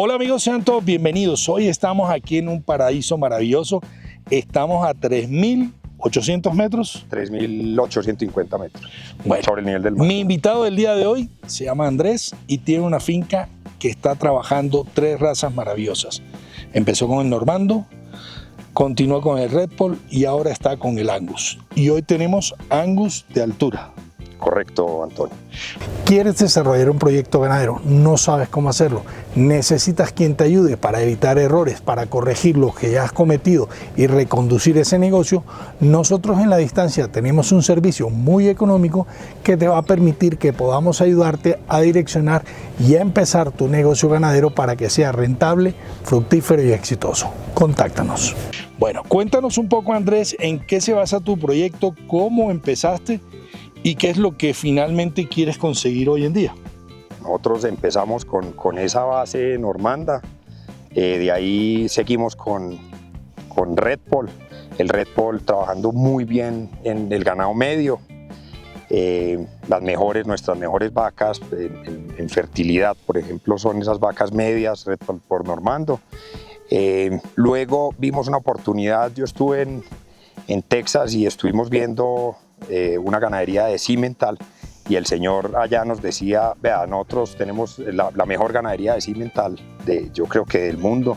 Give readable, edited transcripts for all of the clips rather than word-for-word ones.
Hola amigos, sean todos bienvenidos. Hoy estamos aquí en un paraíso maravilloso. Estamos a 3.800 metros. 3.850 metros Bueno, sobre el nivel del mar. Mi invitado del día de hoy se llama Andrés y tiene una finca que está trabajando 3 razas maravillosas. Empezó con el Normando, continuó con el Red Poll y ahora está con el Angus. Y hoy tenemos Angus de altura. Correcto, Antonio. ¿Quieres desarrollar un proyecto ganadero? No sabes cómo hacerlo. Necesitas quien te ayude para evitar errores, para corregir los que ya has cometido y reconducir ese negocio. Nosotros en La Distancia tenemos un servicio muy económico que te va a permitir que podamos ayudarte a direccionar y a empezar tu negocio ganadero para que sea rentable, fructífero y exitoso. Contáctanos. Bueno, cuéntanos un poco, Andrés, en qué se basa tu proyecto, cómo empezaste y qué es lo que finalmente quieres conseguir hoy en día. Nosotros empezamos con esa base normanda, de ahí seguimos con Red Poll, el Red Poll trabajando muy bien en el ganado medio, nuestras mejores vacas en fertilidad, por ejemplo, son esas vacas medias, Red Poll por Normando. Luego vimos una oportunidad, yo estuve en Texas y estuvimos viendo una ganadería de Simmental y el señor allá nos decía, vea, nosotros tenemos la mejor ganadería de Simmental, yo creo que del mundo.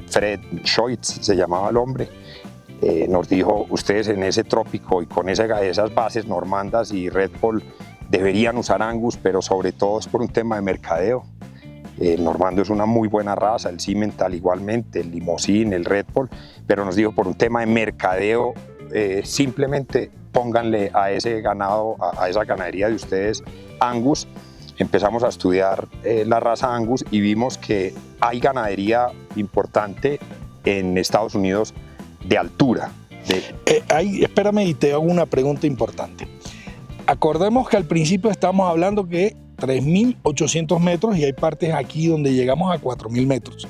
Fred Scheutz se llamaba el hombre, nos dijo, ustedes en ese trópico y con esas bases normandas y Red Poll deberían usar Angus, pero sobre todo es por un tema de mercadeo. El Normando es una muy buena raza, el Simmental igualmente, el Limousin, el Red Poll, pero nos dijo por un tema de mercadeo, simplemente pónganle a ese ganado, a esa ganadería de ustedes Angus. Empezamos a estudiar la raza Angus y vimos que hay ganadería importante en Estados Unidos de altura. Espérame y te hago una pregunta importante. Acordemos que al principio estamos hablando que 3.800 metros y hay partes aquí donde llegamos a 4.000 metros.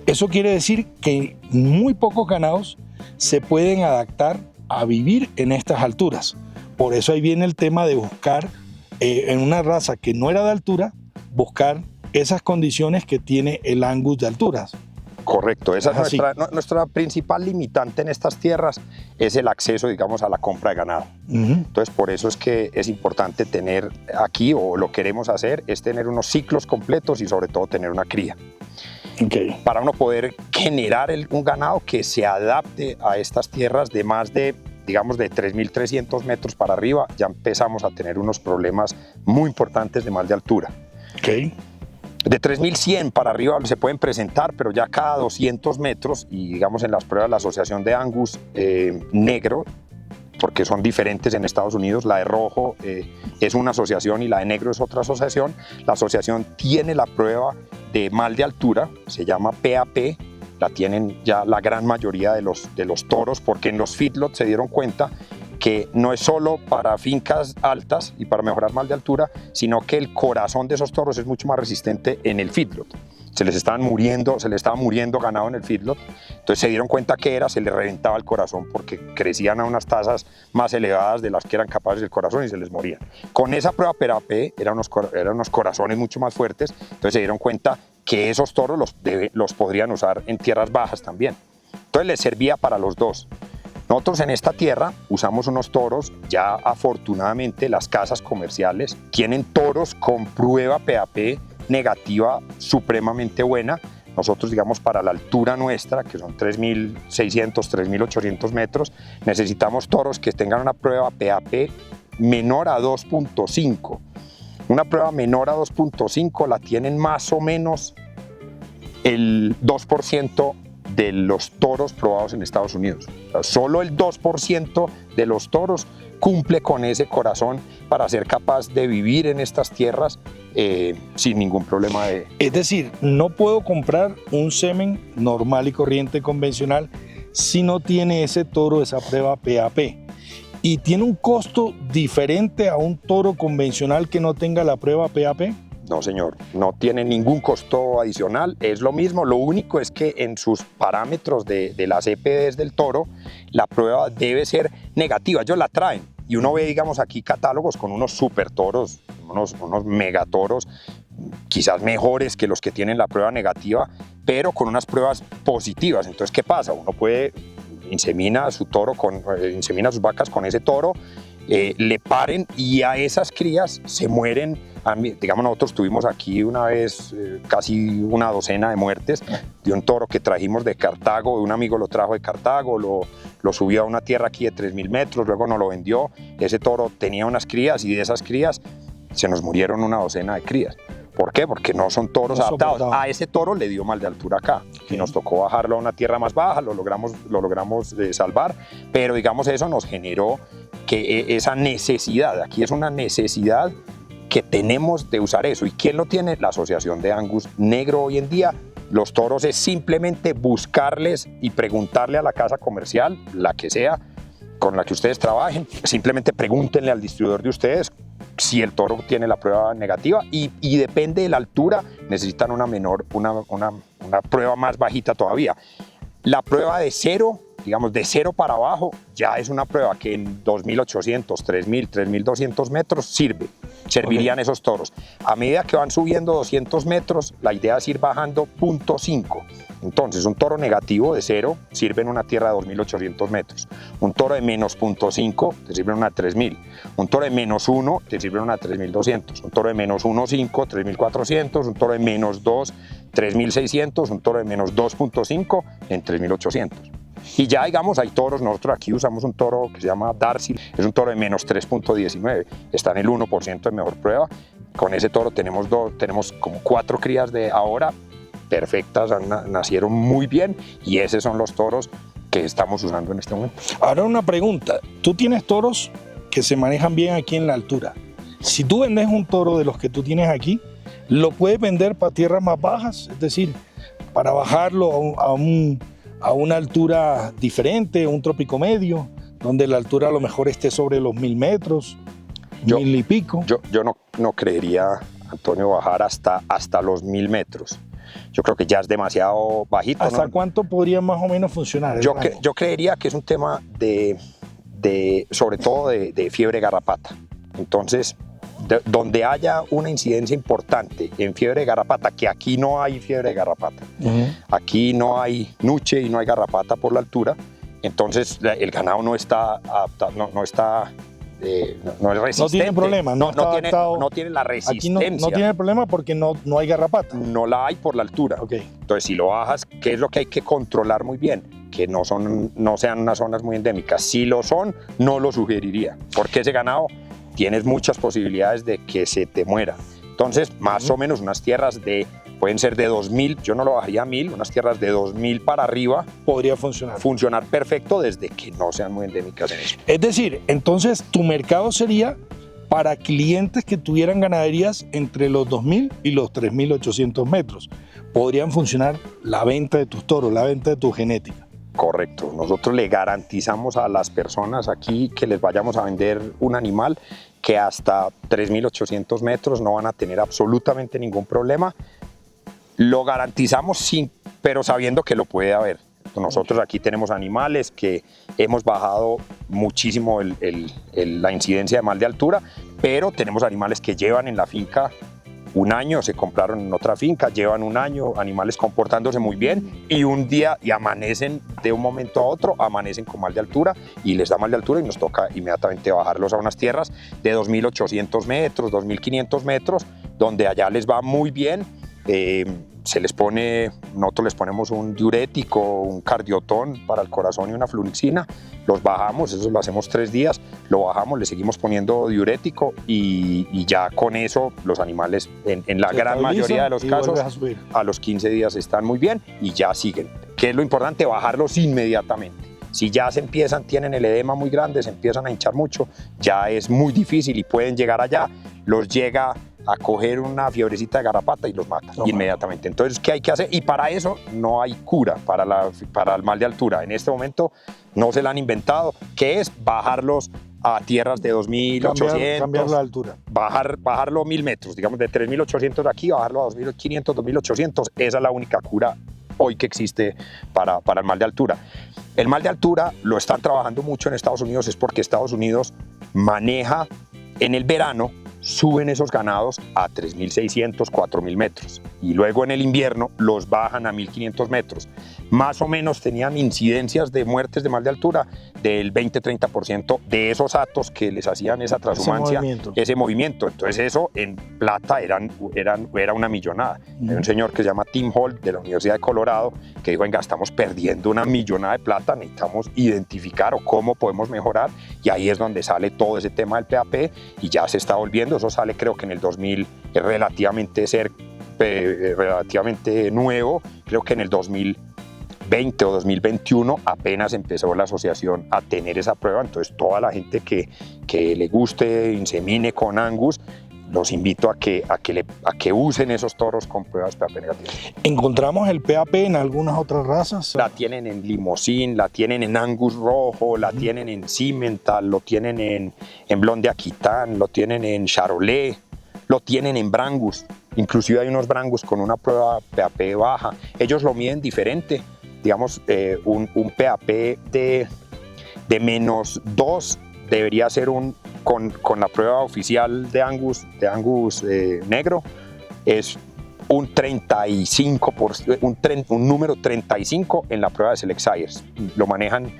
Eso quiere decir que muy pocos ganados se pueden adaptar a vivir en estas alturas. Por eso ahí viene el tema de buscar en una raza que no era de altura, buscar esas condiciones que tiene el Angus de alturas. Correcto, esa es nuestra principal limitante en estas tierras, es el acceso, digamos, a la compra de ganado. Entonces, por eso es que es importante tener aquí, o lo queremos hacer, es tener unos ciclos completos y sobre todo tener una cría. Para uno poder generar un ganado que se adapte a estas tierras de más de, digamos, de 3.300 metros para arriba, ya empezamos a tener unos problemas muy importantes de mal de altura. De 3.100 para arriba se pueden presentar, pero ya cada 200 metros, y digamos en las pruebas de la Asociación de Angus negro, porque son diferentes en Estados Unidos, la de rojo es una asociación y la de negro es otra asociación. La asociación tiene la prueba de mal de altura, se llama PAP, la tienen ya la gran mayoría de los toros, porque en los feedlots se dieron cuenta que no es solo para fincas altas y para mejorar mal de altura, sino que el corazón de esos toros es mucho más resistente en el feedlot. Se le estaba muriendo ganado en el feedlot, entonces se dieron cuenta que se le reventaba el corazón porque crecían a unas tasas más elevadas de las que eran capaces del corazón y se les morían. Con esa prueba PAP eran unos corazones mucho más fuertes, entonces se dieron cuenta que esos toros los podrían usar en tierras bajas también. Entonces les servía para los dos. Nosotros en esta tierra usamos unos toros, ya afortunadamente las casas comerciales tienen toros con prueba PAP negativa supremamente buena. Nosotros, digamos, para la altura nuestra, que son 3.600, 3.800 metros, necesitamos toros que tengan una prueba PAP menor a 2.5. Una prueba menor a 2.5 la tienen más o menos el 2% de los toros probados en Estados Unidos. O sea, solo el 2% de los toros cumple con ese corazón para ser capaz de vivir en estas tierras sin ningún problema. Es decir, no puedo comprar un semen normal y corriente convencional si no tiene ese toro, esa prueba PAP. ¿Y tiene un costo diferente a un toro convencional que no tenga la prueba PAP? No, señor, no tiene ningún costo adicional, es lo mismo, lo único es que en sus parámetros de las EPDs del toro, la prueba debe ser negativa, ellos la traen, y uno ve, digamos, aquí catálogos con unos super toros, unos megatoros quizás mejores que los que tienen la prueba negativa, pero con unas pruebas positivas. Entonces, ¿qué pasa? Uno puede insemina sus vacas con ese toro, le paren y a esas crías se mueren. Digamos, nosotros tuvimos aquí una vez casi una docena de muertes de un toro que trajimos de Cartago, un amigo lo trajo de Cartago, lo subió a una tierra aquí de 3.000 metros, luego nos lo vendió. Ese toro tenía unas crías y de esas crías se nos murieron una docena de crías. ¿Por qué? Porque no son toros adaptados. A ese toro le dio mal de altura acá y nos tocó bajarlo a una tierra más baja, lo logramos salvar, pero digamos eso nos generó que esa necesidad, aquí es una necesidad que tenemos de usar eso. ¿Y quién lo tiene? La Asociación de Angus Negro hoy en día. Los toros es simplemente buscarles y preguntarle a la casa comercial, la que sea, con la que ustedes trabajen, simplemente pregúntenle al distribuidor de ustedes si el toro tiene la prueba negativa y depende de la altura, necesitan una prueba más bajita todavía. La prueba de cero, digamos de cero para abajo, ya es una prueba que en 2.800, 3.000, 3.200 metros servirían esos toros. A medida que van subiendo 200 metros, la idea es ir bajando 0.5. Entonces, un toro negativo de 0 sirve en una tierra de 2.800 metros. Un toro de menos 0.5 te sirve en una 3.000. Un toro de menos 1 te sirve en una 3.200. Un toro de menos 1.5, 3.400. Un toro de menos 2, 3.600. Un toro de menos 2.5 en 3.800. Y ya, digamos, hay toros, nosotros aquí usamos un toro que se llama Darcy, es un toro de menos 3.19, está en el 1% de mejor prueba. Con ese toro tenemos como 4 crías de ahora, perfectas, nacieron muy bien y esos son los toros que estamos usando en este momento. Ahora una pregunta, tú tienes toros que se manejan bien aquí en la altura. Si tú vendes un toro de los que tú tienes aquí, ¿lo puedes vender para tierras más bajas? Es decir, para bajarlo a una altura diferente, un trópico medio, donde la altura a lo mejor esté sobre los 1.000 metros, 1.000 y pico. Yo no creería, Antonio, bajar hasta los 1.000 metros. Yo creo que ya es demasiado bajito. ¿Hasta cuánto podría más o menos funcionar? Yo creería que es un tema sobre todo de fiebre garrapata. Entonces, donde haya una incidencia importante en fiebre de garrapata, que aquí no hay fiebre de garrapata, aquí no hay nuche y no hay garrapata por la altura, entonces el ganado no está adaptado, no es resistente. No tiene problema, no tiene la resistencia. Aquí no tiene problema porque no hay garrapata. No la hay por la altura. Okay. Entonces, si lo bajas, ¿qué es lo que hay que controlar muy bien? Que no sean unas zonas muy endémicas. Si lo son, no lo sugeriría, porque ese ganado tienes muchas posibilidades de que se te muera. Entonces, más o menos unas tierras pueden ser de 2.000, yo no lo bajaría a 1.000, unas tierras de 2.000 para arriba. Podría funcionar. Funcionar perfecto desde que no sean muy endémicas en eso. Es decir, entonces tu mercado sería para clientes que tuvieran ganaderías entre los 2.000 y los 3.800 metros. Podrían funcionar la venta de tus toros, la venta de tu genética. Correcto. Nosotros le garantizamos a las personas aquí que les vayamos a vender un animal que hasta 3.800 metros no van a tener absolutamente ningún problema. Lo garantizamos pero sabiendo que lo puede haber. Nosotros aquí tenemos animales que hemos bajado muchísimo la incidencia de mal de altura, pero tenemos animales que llevan en la finca un año, se compraron en otra finca, llevan un año, animales comportándose muy bien y un día y amanecen de un momento a otro, amanecen con mal de altura y les da mal de altura y nos toca inmediatamente bajarlos a unas tierras de 2.800 metros, 2.500 metros, donde allá les va muy bien. Nosotros les ponemos un diurético, un cardiotón para el corazón y una flunixina, los bajamos, eso lo hacemos 3 días, lo bajamos, le seguimos poniendo diurético y ya con eso los animales en la gran mayoría de los casos a los 15 días están muy bien y ya siguen. ¿Qué es lo importante? Bajarlos inmediatamente. Si ya tienen el edema muy grande, se empiezan a hinchar mucho, ya es muy difícil y pueden llegar allá, los llega a coger una fiebrecita de garrapata y los mata inmediatamente. Entonces, ¿qué hay que hacer? Y para eso no hay cura para el mal de altura. En este momento no se la han inventado, que es bajarlos a tierras de 2.800. Cambiar la altura. Bajarlo 1.000 metros, digamos de 3.800 de aquí, bajarlo a 2.500, 2.800. Esa es la única cura hoy que existe para el mal de altura. El mal de altura lo están trabajando mucho en Estados Unidos, es porque Estados Unidos maneja en el verano suben esos ganados a 3.600, 4.000 metros y luego en el invierno los bajan a 1.500 metros. Más o menos tenían incidencias de muertes de mal de altura del 20-30% de esos hatos que les hacían esa transhumancia, ese movimiento. Entonces eso en plata era una millonada. Hay un señor que se llama Tim Holt de la Universidad de Colorado que dijo, venga, estamos perdiendo una millonada de plata, necesitamos identificar o cómo podemos mejorar, y ahí es donde sale todo ese tema del PAP y ya se está volviendo. Eso sale creo que en el 2000, es relativamente nuevo, creo que en el 2020 o 2021 apenas empezó la asociación a tener esa prueba. Entonces toda la gente que le guste insemine con Angus, los invito a que usen esos toros con pruebas PAP negativas. ¿Encontramos el PAP en algunas otras razas? La tienen en Limousin, la tienen en Angus rojo, la tienen en Simmental, lo tienen en Blonde Aquitaine, lo tienen en Charolais, lo tienen en Brangus. Inclusive hay unos Brangus con una prueba PAP baja. Ellos lo miden diferente. Digamos, un PAP de -2 debería ser con la prueba oficial de Angus negro, es un 35%, un número 35 en la prueba de Select Sires. Lo manejan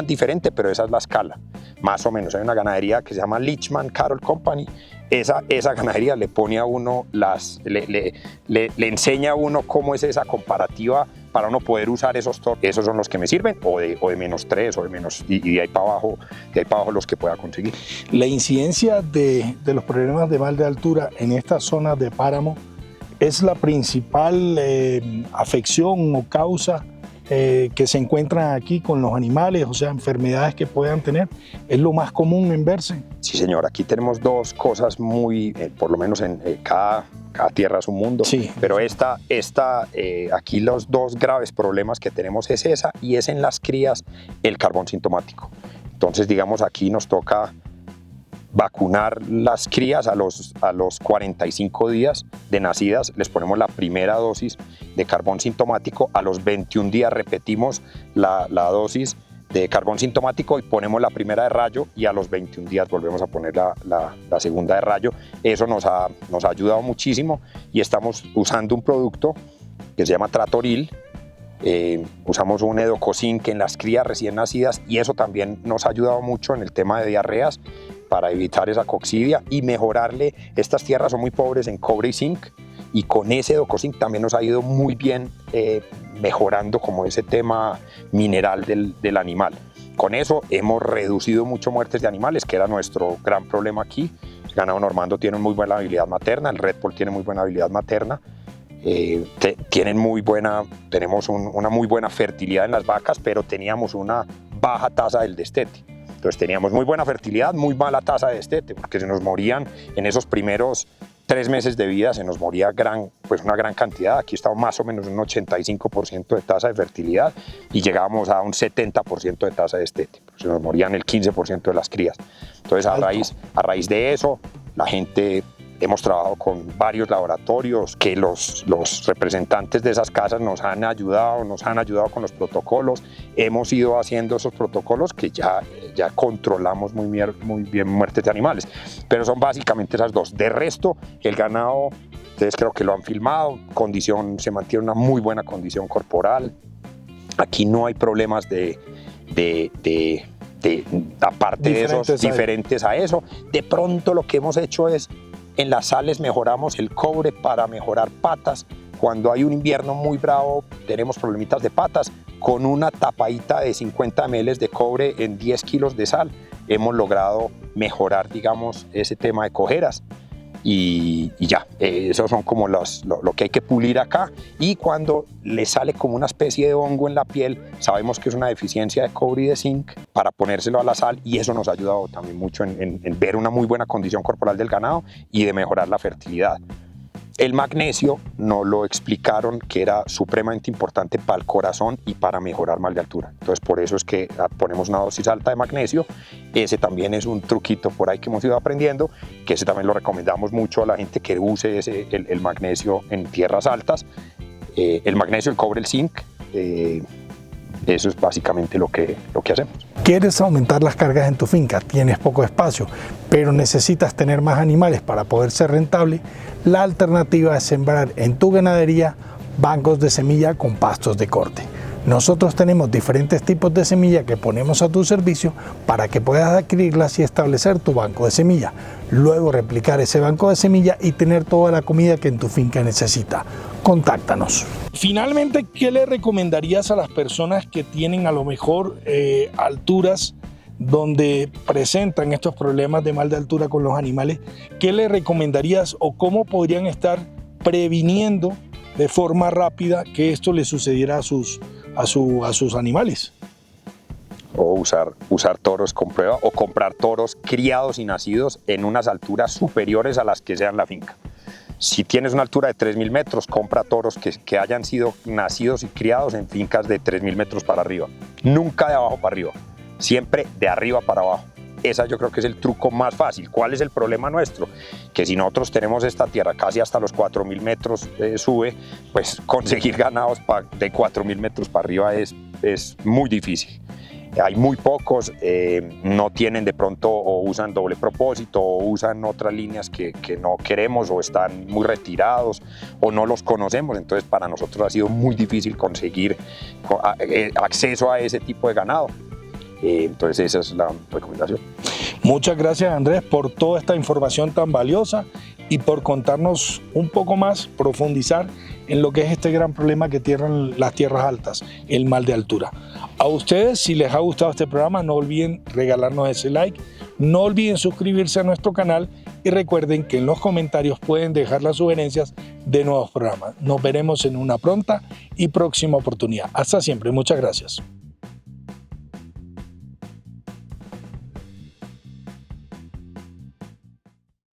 diferente, pero esa es la escala, más o menos. Hay una ganadería que se llama Leachman Cattle Company. Esa ganadería le pone a uno le enseña a uno cómo es esa comparativa para uno poder usar esos toros. Esos son los que me sirven, o de -3 o de menos, y de ahí para abajo, los que pueda conseguir. La incidencia de los problemas de mal de altura en estas zonas de páramo es la principal afección o causa que se encuentran aquí con los animales, o sea, enfermedades que puedan tener. ¿Es lo más común en verse? Sí, señor. Aquí tenemos dos cosas muy, por lo menos en cada tierra es un mundo. Sí. Pero aquí los dos graves problemas que tenemos es esa, y es en las crías el carbón sintomático. Entonces, digamos, aquí nos toca vacunar las crías a los 45 días de nacidas. Les ponemos la primera dosis de carbón sintomático. A los 21 días repetimos la dosis de carbón sintomático y ponemos la primera de rayo, y a los 21 días volvemos a poner la segunda de rayo. Eso nos ha ayudado muchísimo, y estamos usando un producto que se llama Tratoril. Usamos un Edocosin en las crías recién nacidas, y eso también nos ha ayudado mucho en el tema de diarreas para evitar esa coccidia y mejorarle. Estas tierras son muy pobres en cobre y zinc, y con ese Edocosin también nos ha ido muy bien mejorando como ese tema mineral del animal. Con eso hemos reducido mucho muertes de animales, que era nuestro gran problema aquí. El ganado normando tiene muy buena habilidad materna, el Red Bull tiene muy buena habilidad materna. Tenemos una muy buena fertilidad en las vacas, pero teníamos una baja tasa del destete. Entonces teníamos muy buena fertilidad, muy mala tasa de destete, porque se nos morían en esos primeros 3 meses de vida, se nos moría una gran cantidad. Aquí estamos más o menos en un 85% de tasa de fertilidad, y llegábamos a un 70% de tasa de destete. Se nos morían el 15% de las crías. Entonces a raíz de eso, la gente... Hemos trabajado con varios laboratorios que los representantes de esas casas nos han ayudado con los protocolos. Hemos ido haciendo esos protocolos que ya controlamos muy bien muertes de animales. Pero son básicamente esas dos. De resto, el ganado, ustedes creo que lo han filmado, se mantiene una muy buena condición corporal. Aquí no hay problemas aparte de esos diferentes a eso. De pronto lo que hemos hecho es, en las sales mejoramos el cobre para mejorar patas. Cuando hay un invierno muy bravo, tenemos problemitas de patas. Con una tapadita de 50 ml de cobre en 10 kilos de sal, hemos logrado mejorar, digamos, ese tema de cojeras. Y ya, esos son como lo que hay que pulir acá. Y cuando le sale como una especie de hongo en la piel, sabemos que es una deficiencia de cobre y de zinc, para ponérselo a la sal, y eso nos ha ayudado también mucho en ver una muy buena condición corporal del ganado y de mejorar la fertilidad. El magnesio nos lo explicaron que era supremamente importante para el corazón y para mejorar mal de altura. Entonces por eso es que ponemos una dosis alta de magnesio. Ese también es un truquito por ahí que hemos ido aprendiendo, que ese también lo recomendamos mucho a la gente que use el magnesio en tierras altas. El magnesio, el cobre, el zinc, Eso es básicamente lo que hacemos. ¿Quieres aumentar las cargas en tu finca? Tienes poco espacio, pero necesitas tener más animales para poder ser rentable. La alternativa es sembrar en tu ganadería bancos de semilla con pastos de corte. Nosotros tenemos diferentes tipos de semilla que ponemos a tu servicio para que puedas adquirirlas y establecer tu banco de semilla. Luego replicar ese banco de semilla y tener toda la comida que en tu finca necesita. Contáctanos. Finalmente, ¿qué le recomendarías a las personas que tienen a lo mejor alturas donde presentan estos problemas de mal de altura con los animales? ¿Qué le recomendarías o cómo podrían estar previniendo de forma rápida que esto le sucediera a sus animales? O usar toros con prueba o comprar toros criados y nacidos en unas alturas superiores a las que sean la finca. Si tienes una altura de 3.000 metros, compra toros que hayan sido nacidos y criados en fincas de 3.000 metros para arriba. Nunca de abajo para arriba, siempre de arriba para abajo. Esa yo creo que es el truco más fácil. ¿Cuál es el problema nuestro? Que si nosotros tenemos esta tierra casi hasta los 4.000 metros sube, pues conseguir ganados de 4.000 metros para arriba es muy difícil. Hay muy pocos, no tienen de pronto o usan doble propósito o usan otras líneas que no queremos o están muy retirados o no los conocemos. Entonces para nosotros ha sido muy difícil conseguir acceso a ese tipo de ganado. Entonces esa es la recomendación. Muchas gracias, Andrés, por toda esta información tan valiosa y por contarnos un poco más, profundizar en lo que es este gran problema que tienen las tierras altas, el mal de altura. A ustedes, si les ha gustado este programa, no olviden regalarnos ese like, no olviden suscribirse a nuestro canal y recuerden que en los comentarios pueden dejar las sugerencias de nuevos programas. Nos veremos en una pronta y próxima oportunidad. Hasta siempre, muchas gracias.